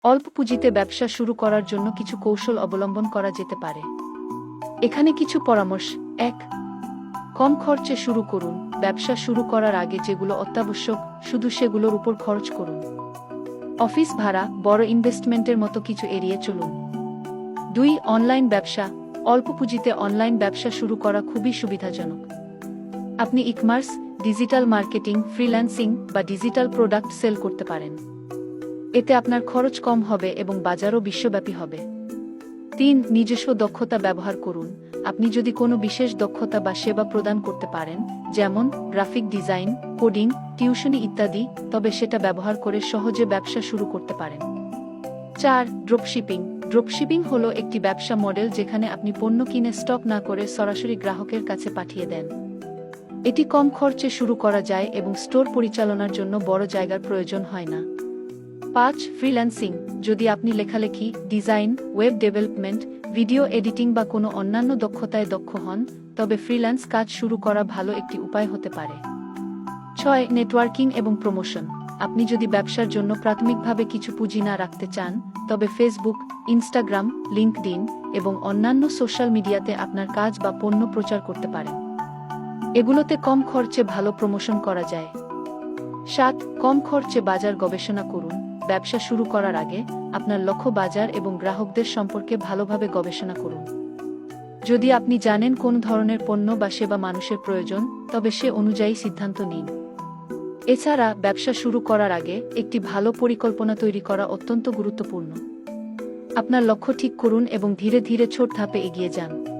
অল্প পুঁজিতে ব্যবসা শুরু করার জন্য কিছু কৌশল অবলম্বন করা যেতে পারে। এখানে কিছু পরামর্শ। ১. কম খরচে শুরু করুন। ব্যবসা শুরু করার আগে যেগুলো অত্যাবশ্যক শুধু সেগুলোর উপর খরচ করুন। অফিস ভাড়া, বড় ইনভেস্টমেন্টের মতো কিছু এড়িয়ে চলুন। ২. অনলাইন ব্যবসা। অল্প পুঁজিতে অনলাইন ব্যবসা শুরু করা খুবই সুবিধাজনক। আপনি ই-কমার্স, ডিজিটাল মার্কেটিং, ফ্রিল্যান্সিং বা ডিজিটাল প্রোডাক্ট সেল করতে পারেন। এতে আপনার খরচ কম হবে এবং বাজারও বিশ্বব্যাপী হবে। ৩. নিজস্ব দক্ষতা ব্যবহার করুন। আপনি যদি কোনো বিশেষ দক্ষতা বা সেবা প্রদান করতে পারেন, যেমন গ্রাফিক ডিজাইন, কোডিং, টিউশনি ইত্যাদি, তবে সেটা ব্যবহার করে সহজে ব্যবসা শুরু করতে পারেন। ৪. ড্রপশিপিং। ড্রপশিপিং হলো একটি ব্যবসা মডেল যেখানে আপনি পণ্য কিনে স্টক না করে সরাসরি গ্রাহকের কাছে পাঠিয়ে দেন। এটি কম খরচে শুরু করা যায় এবং স্টোর পরিচালনার জন্য বড় জায়গার প্রয়োজন হয় না। ৫. ফ্রিল্যান্সিং। যদি আপনি লেখালেখি, design, web development, video editing বা কোনো অন্যান্য দক্ষতায় দক্ষ হন, তবে ফ্রিল্যান্স কাজ শুরু করা ভালো একটি উপায় হতে পারে। ৬. নেটওয়ার্কিং এবং প্রমোশন। আপনি যদি ব্যবসার জন্য প্রাথমিকভাবে কিছু পুঁজি না রাখতে চান, তবে ফেসবুক, ইনস্টাগ্রাম, লিঙ্কডইন এবং অন্যান্য সোশ্যাল মিডিয়াতে আপনার কাজ বা পণ্য প্রচার করতে পারেন। এগুলোতে কম খরচে ভালো প্রমোশন করা যায়। ৭. কম খরচে বাজার গবেষণা করুন। ব্যবসা শুরু করার আগে আপনার লক্ষ্য বাজার এবং গ্রাহকদের সম্পর্কে ভালোভাবে গবেষণা করুন। যদি আপনি জানেন কোন ধরনের পণ্য বা সেবা মানুষের প্রয়োজন, তবে সে অনুযায়ী সিদ্ধান্ত নিন। এছাড়া ব্যবসা শুরু করার আগে একটি ভালো পরিকল্পনা তৈরি করা অত্যন্ত গুরুত্বপূর্ণ। আপনার লক্ষ্য ঠিক করুন এবং ধীরে ধীরে ছোট ধাপে এগিয়ে যান।